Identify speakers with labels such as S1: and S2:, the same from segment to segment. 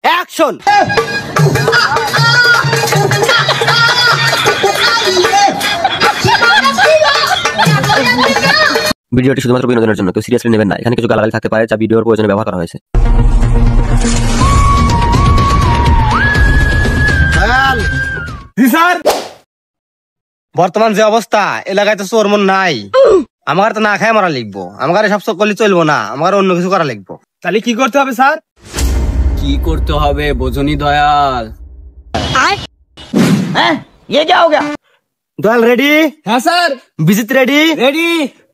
S1: Action. ভিডিওটি শুধুমাত্র বিনোদনের জন্য, কেউ সিরিয়াসলি নেবেন না। এখানে কিছু গালাগালি থাকতে পারে যা ভিডিওর প্রয়োজনে ব্যবহার করা হয়েছে। বর্তমান যে অবস্থা, এলাকায় তো চোর মন নাই। আমার তো না খায় মারা লিখবো, আমার সব করলে চলবো না, আমার অন্য কিছু করা লিখবো।
S2: তাহলে কি করতে হবে স্যার? কি করতে হবে বোঝনি দয়াল?
S1: ये क्या हो गया? দয়াল রেডি?
S2: হ্যাঁ sir.
S1: Bijit ready?
S2: Ready.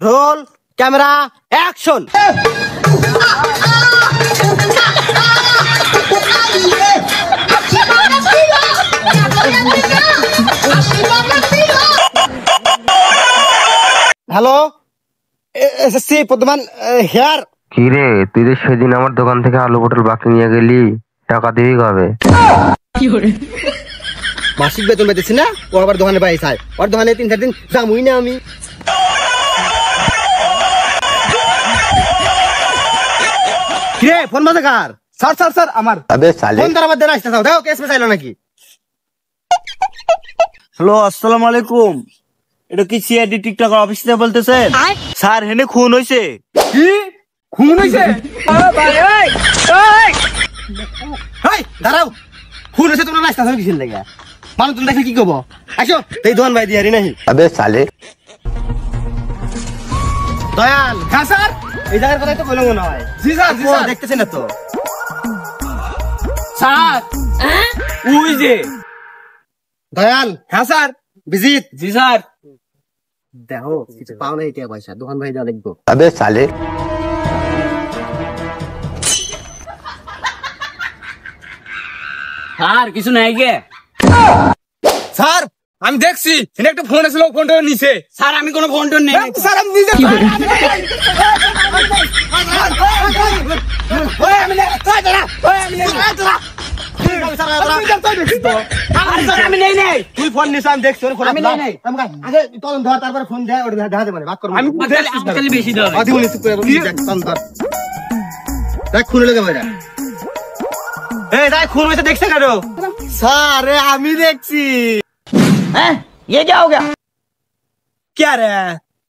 S1: Roll camera action. Hello, SSC Pradhan here.
S3: কি রে, তুই যে সেদিন আমার দোকান থেকে আলু পটল বাকি নিয়ে গেলি, টাকা দিবি কবে?
S1: মাসিক বেতন পেতেছি না, ও আবার দোকানে পাই চাই। ওর দোকানে 3-4 দিন যামই না আমি। কিরে ফোন বাজে কার?
S2: স্যার স্যার স্যার আমার।
S3: আবে সালে
S1: ফোন তার মধ্যে আসতে চাও, দেখো কেস মে চাইলো নাকি?
S4: হ্যালো, আসসালামু আলাইকুম। এটা কি সিআইডি টিকটকার অফিস থেকে বলতেছেন? স্যার, হেনে খুন হয়েছে।
S2: কি খুন হয়েছে?
S1: দাঁড়াও, খুন হয়েছে তোমরা নাচতে চাও কিসের লেগে? মানুষ তুমি দেখে কি করবো? আসো, এই দোকান ভাই দিয়ারি নাহি।
S3: আবে সালে
S1: দয়াল।
S2: হ্যাঁ স্যার।
S1: এই জায়গার কথাই তো বলে মনে হয়।
S2: জি স্যার, জি স্যার।
S1: দেখতেছি না তো
S2: স্যার ওই যে।
S1: দয়াল।
S2: হ্যাঁ স্যার।
S1: বিজিত।
S2: জি স্যার।
S1: দেখো কিছু পাও না, এটা পয়সা দোকান ভাই যা লিখবো।
S3: আবে সালে
S2: স্যার কিছু নাই গে। স্যার আমি দেখছি এখানে একটা ফোন এসেছিল, ফোনটা নিচে। স্যার আমি কোনো ফোন টোন নেই। স্যার আমি নিজে আমি নেই নেই।
S1: তুই ফোন নিস, আমি দেখছি
S2: আমি নেই নাই।
S1: আগে তখন ধর, তারপরে ফোন দেয়, ওটা দেখা দেবে ভাগ করবো।
S2: আমি বেশি দেওয়া
S1: আদি বলে চুপ করে তখন ধর। দেখ খুলে লেগে ভাইরা। এই দেখ খুন হয়েছে, দেখছে কেন? স্যার আমি দেখছি। হ্যাঁ ये क्या हो गया? क्या রে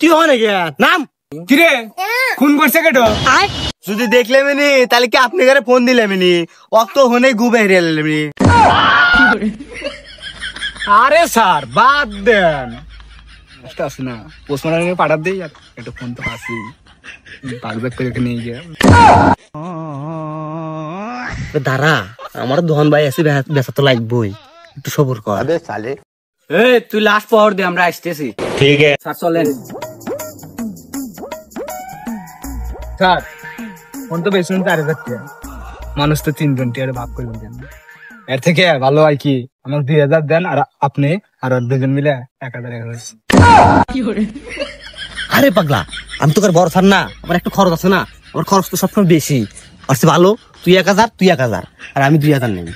S1: কি হয় নাকি? নাম
S2: কিরে খুন করছে কেটো?
S1: যদি দেখলে মিনি তাহলে কি আপনি ঘরে ফোন দিলে মিনি অত হনে গুবে হেরিয়ে মিনি।
S2: আরে স্যার বাদ দেন, আসতে না পোস্টমার্টমে পাঠাত দেই, আর একটা ফোন তো আসি বাগবাগ করে নিয়ে গিয়ে।
S1: দাঁড়া, আমার দোকান ভাই আছে, বেচা তো লাগবই, একটু সবর কর।
S3: আবে সালে
S2: এই তুই লাস্ট পাওয়ার দে, আমরা আসতেছি।
S4: ঠিক আছে
S2: স্যার চলেন। স্যার ফোন তো বেশি তারে যাচ্ছে, মানুষ তো 3 জন টিয়ারে ভাগ করে দেন। এর থেকে ভালো হয় কি আমার 2000 দেন, আর আপনি আর 2জন মিলে 1000
S1: আরে পাগলা, আমি তোকে বড় স্যার না, আমার একটু খরচ আছে না, আমার খরচ তো সবসময় বেশি। আর ভালো তুই 1000, তুই 1000, আর আমি 2000 নেই।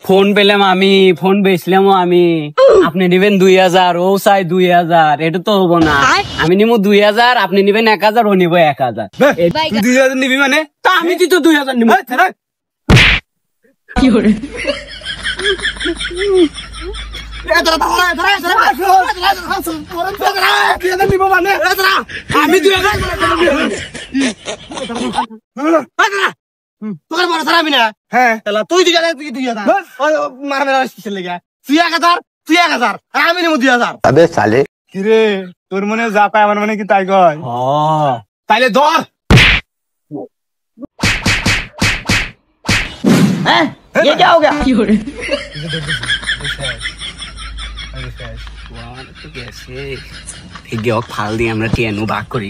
S2: ফোন পেলাম আমি, ফোন বেচলাম আমি, আপনি নিবেন 2000, ও চাই 2000, এটা তো হবো না। আমি নিবো 2000, আপনি নিবেন 1000, ও নিবো 1000। তুই 2000 নিবি মানে? তা আমি কি তো 2000 নিবো? কি করে আমি 2000
S1: তোকে বড় স্যার আমি না।
S2: হ্যাঁ
S1: তুই 2000, তুই 2000, মারা মেরা কিসের লেগে? তুই 1000, তুই 1000, আর আমি নেবো 2000।
S3: আবে সালে
S2: কিরে তোর মনে যা পায় আমার মনে কি তাই কয়? তাইলে ধর।
S1: ये क्या हो गया?
S2: ফাল দিয়ে আমরা টিয়ানু ভাগ করি।